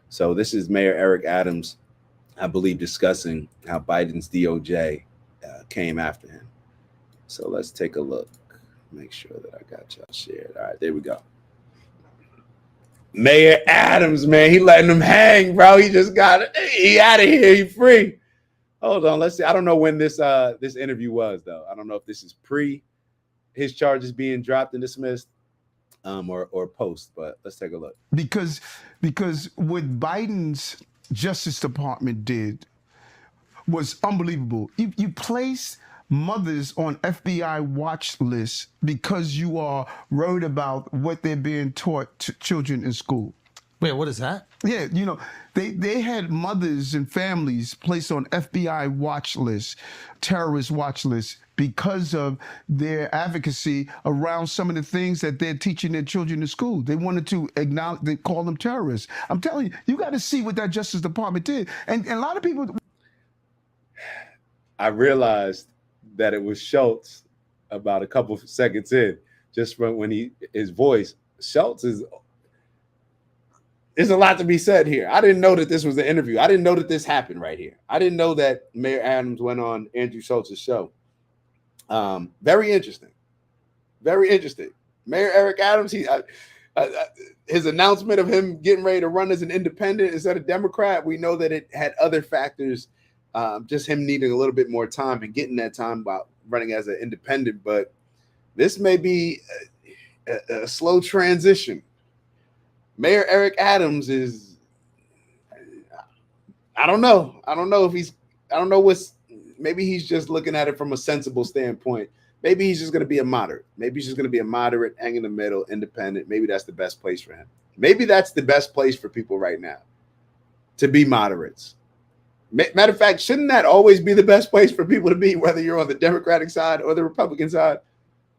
So this is Mayor Eric Adams, I believe, discussing how Biden's DOJ came after him. So let's take a look. Make sure that I got y'all shared. All right, there we go. Mayor Adams, man, he letting them hang, bro. He just got it. He out of here. He free. Hold on, let's see. I don't know when this interview was, though. I don't know if this is pre his charges being dropped and dismissed, or post. But let's take a look. Because what Biden's Justice Department did was unbelievable. You placed mothers on FBI watch lists because you are worried about what they're being taught to children in school. Wait, what is that? Yeah, you know, they had mothers and families placed on FBI watch lists, terrorist watch lists, because of their advocacy around some of the things that they're teaching their children in school. They wanted to acknowledge, they call them terrorists. I'm telling you, you got to see what that Justice Department did. And a lot of people... I realized that it was Schultz about a couple of seconds in, just from when his voice. Schultz is... There's a lot to be said here. I didn't know that this was an interview. I didn't know that this happened right here. I didn't know that Mayor Adams went on Andrew Schultz's show. Very interesting. Very interesting. Mayor Eric Adams, his announcement of him getting ready to run as an independent instead of Democrat, we know that it had other factors, just him needing a little bit more time and getting that time about running as an independent. But this may be a slow transition. Mayor Eric Adams is, I don't know. I don't know maybe he's just looking at it from a sensible standpoint. Maybe he's just going to be a moderate. Maybe he's just going to be a moderate, hang in the middle, independent. Maybe that's the best place for him. Maybe that's the best place for people right now, to be moderates. Matter of fact, shouldn't that always be the best place for people to be, whether you're on the Democratic side or the Republican side?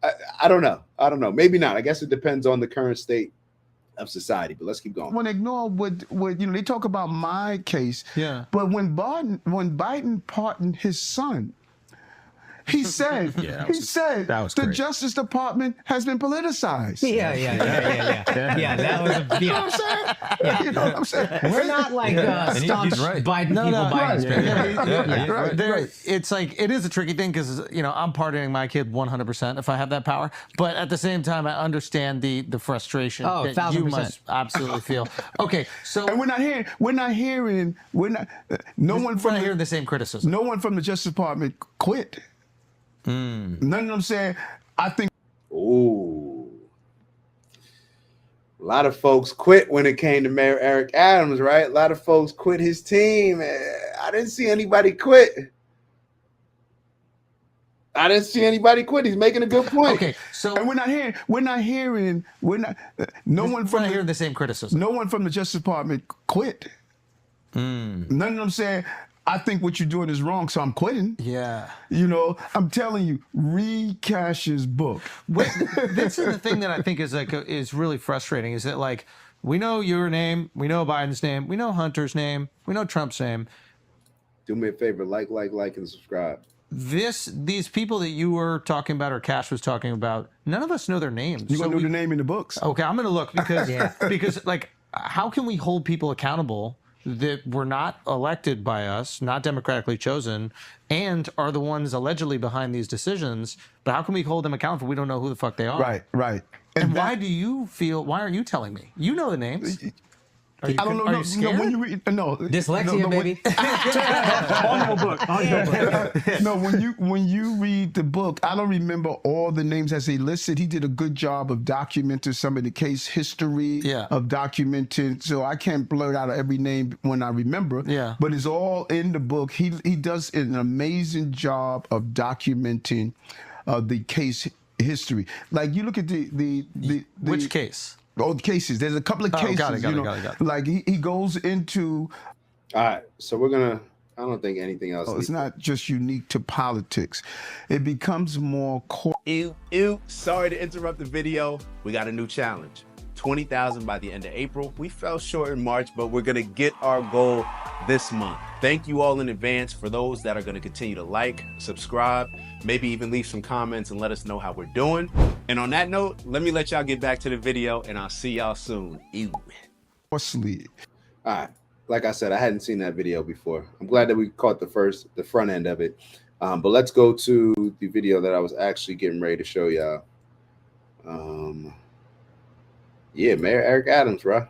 I don't know. I don't know. Maybe not. I guess it depends on the current state of society, but let's keep going. Want to ignore what they talk about my case. Yeah. But when Biden pardoned his son, he said, the Justice Department has been politicized. Yeah. That was, You know what I'm saying? You know what I'm saying? We're not like staunch Biden people. Right. It's like, it is a tricky thing because, you know, I'm pardoning my kid 100% if I have that power. But at the same time, I understand the frustration that 1,000%. you must absolutely feel. Okay, so... And we're not hearing the same criticism. No one from the Justice Department quit. None of them saying, I think. Ooh. A lot of folks quit when it came to Mayor Eric Adams, right? A lot of folks quit his team. I didn't see anybody quit. He's making a good point. Okay, so... And we're not hearing the same criticism. No one from the Justice Department quit. None of them saying, I think what you're doing is wrong, so I'm quitting. Yeah. You know, I'm telling you, read Cash's book. This is the thing that I think is really frustrating, is that, like, we know your name, we know Biden's name, we know Hunter's name, we know Trump's name. Do me a favor, like, and subscribe. These people that you were talking about, or Cash was talking about, none of us know their names. You're going to know the name in the books. Okay, I'm going to look because like, how can we hold people accountable that were not elected by us, not democratically chosen, and are the ones allegedly behind these decisions? But how can we hold them accountable if we don't know who the fuck they are? Right. And why aren't you telling me? You know the names. I don't know. Are you scared? No, when you read, Dyslexia, baby. No, when you read the book, I don't remember all the names as they listed. He did a good job of documenting some of the case history, of documenting. So I can't blurt out every name when I remember. Yeah. But it's all in the book. He does an amazing job of documenting the case history. Like, you look at the which case? Oh, the cases. There's a couple of cases. Got it. Like he goes into. All right, so I don't think anything else. It's not just unique to politics. It becomes more core. Ew. Sorry to interrupt the video. We got a new challenge. 20,000 by the end of April. We fell short in March, but we're gonna get our goal this month. Thank you all in advance for those that are gonna continue to like, subscribe, maybe even leave some comments and let us know how we're doing. And on that note, let me let y'all get back to the video and I'll see y'all soon. Ew. All right. Like I said, I hadn't seen that video before. I'm glad that we caught the front end of it. But let's go to the video that I was actually getting ready to show y'all. Yeah, Mayor Eric Adams, bro.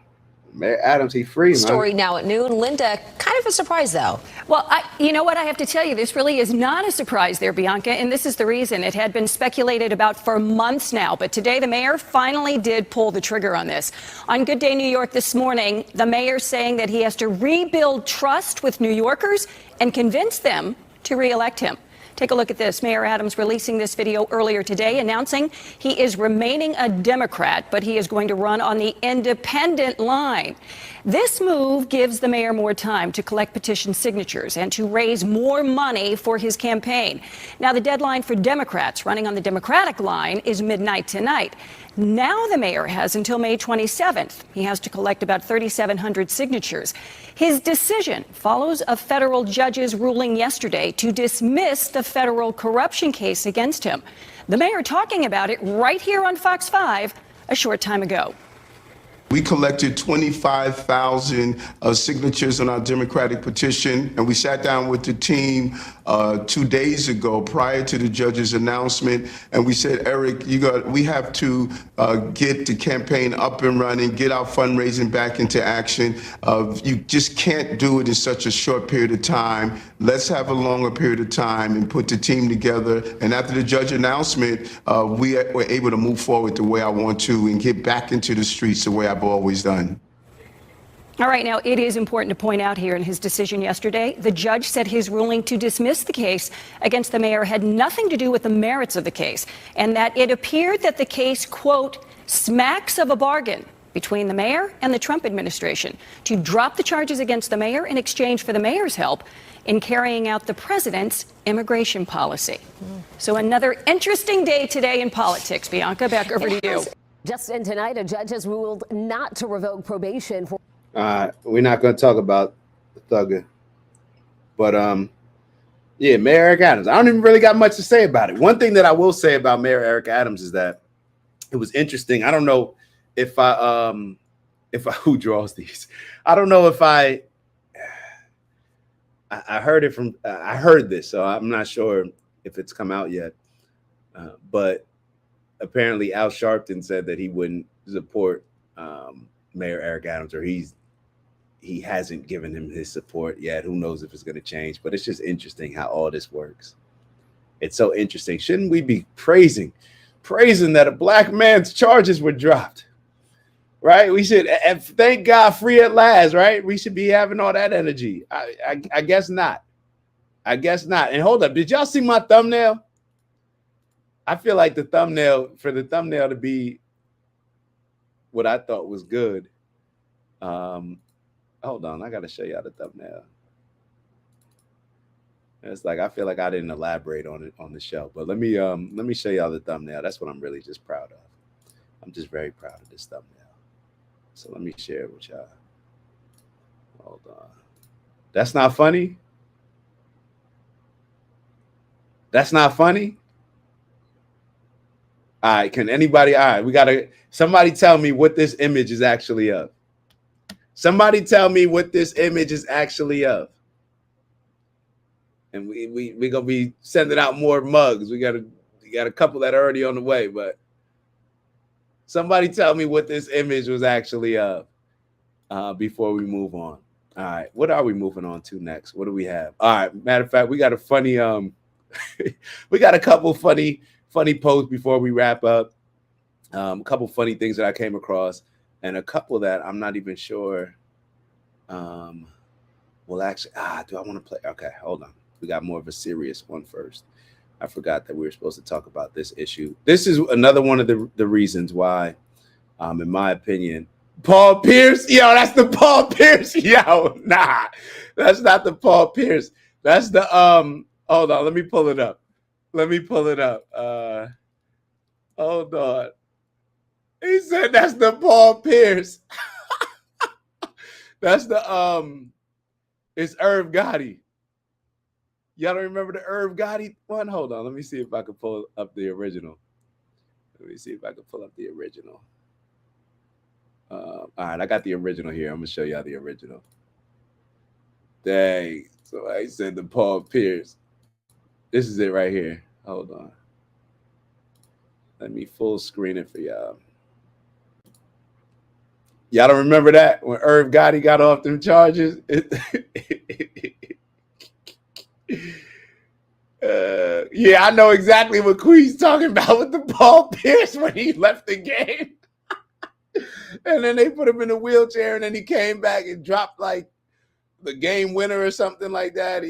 Mayor Adams, he free, man. Story now at noon. Linda, kind of a surprise, though. Well, you know what? I have to tell you, this really is not a surprise there, Bianca. And this is the reason. It had been speculated about for months now. But today, the mayor finally did pull the trigger on this. On Good Day New York this morning, the mayor saying that he has to rebuild trust with New Yorkers and convince them to reelect him. Take a look at this. Mayor Adams releasing this video earlier today, announcing he is remaining a Democrat, but he is going to run on the independent line. This move gives the mayor more time to collect petition signatures and to raise more money for his campaign. Now, the deadline for Democrats running on the Democratic line is midnight tonight. Now the mayor has until May 27th. He has to collect about 3,700 signatures. His decision follows a federal judge's ruling yesterday to dismiss the federal corruption case against him. The mayor talking about it right here on Fox 5 a short time ago. We collected 25,000 signatures on our Democratic petition, and we sat down with the team 2 days ago prior to the judge's announcement, and we said, Eric, we have to get the campaign up and running, get our fundraising back into action. You just can't do it in such a short period of time. Let's have a longer period of time and put the team together. And after the judge announcement, we were able to move forward the way I want to and get back into the streets the way I've always done. All right, now it is important to point out here in his decision yesterday, the judge said his ruling to dismiss the case against the mayor had nothing to do with the merits of the case, and that it appeared that the case, quote, smacks of a bargain between the mayor and the Trump administration to drop the charges against the mayor in exchange for the mayor's help in carrying out the president's immigration policy. So another interesting day today in politics. Bianca, back over to you. Just in tonight, a judge has ruled not to revoke probation for. We're not going to talk about the thugger, but yeah, Mayor Eric Adams. I don't even really got much to say about it. One thing that I will say about Mayor Eric Adams is that it was interesting. I don't know if who draws these. I don't know if I heard it from. I heard this, so I'm not sure if it's come out yet. But apparently, Al Sharpton said that he wouldn't support Mayor Eric Adams, or he hasn't given him his support yet. Who knows if it's going to change? But it's just interesting how all this works. It's so interesting. Shouldn't we be praising that a black man's charges were dropped? Right? We should, and thank God, free at last. Right? We should be having all that energy. I guess not. I guess not. And hold up, did y'all see my thumbnail? I feel like the thumbnail to be what I thought was good. Hold on, I gotta show y'all the thumbnail. It's like I feel like I didn't elaborate on it on the show, but let me show y'all the thumbnail. That's what I'm really just proud of. I'm just very proud of this thumbnail. So let me share it with y'all. Hold on. That's not funny. That's not funny. All right, can anybody? All right, somebody tell me what this image is actually of. Somebody tell me what this image is actually of. And we gonna be sending out more mugs. We got a couple that are already on the way, but somebody tell me what this image was actually of before we move on. All right, what are we moving on to next? What do we have? All right, matter of fact, we got a funny we got a couple funny posts before we wrap up. A couple funny things that I came across, and a couple that I'm not even sure. Well, actually, do I want to play? Okay, hold on. We got more of a serious one first. I forgot that we were supposed to talk about this issue. This is another one of the reasons why, in my opinion, Paul Pierce. Yo, that's the Paul Pierce. Yo, nah, that's not the Paul Pierce. That's the Hold on, let me pull it up. Hold on. He said that's the Paul Pierce. That's the it's Irv Gotti. Y'all don't remember the Irv Gotti one? Hold on, let me see if I can pull up the original. All right, I got the original here. I'm gonna show y'all the original. Dang. So I said the Paul Pierce. This is it right here. Hold on. Let me full screen it for y'all. Y'all don't remember that when Irv Gotti got off them charges? Yeah, I know exactly what Queen's talking about with the Paul Pierce when he left the game. And then they put him in a wheelchair, and then he came back and dropped like the game winner or something like that.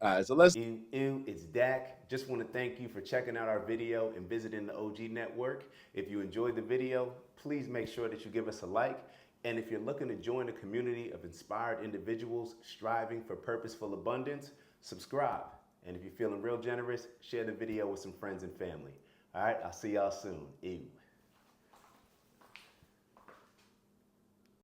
All right, so let's. It's Dak. Just want to thank you for checking out our video and visiting the OG Network. If you enjoyed the video, please make sure that you give us a like. And if you're looking to join a community of inspired individuals striving for purposeful abundance, subscribe. And if you're feeling real generous, share the video with some friends and family. All right, I'll see y'all soon.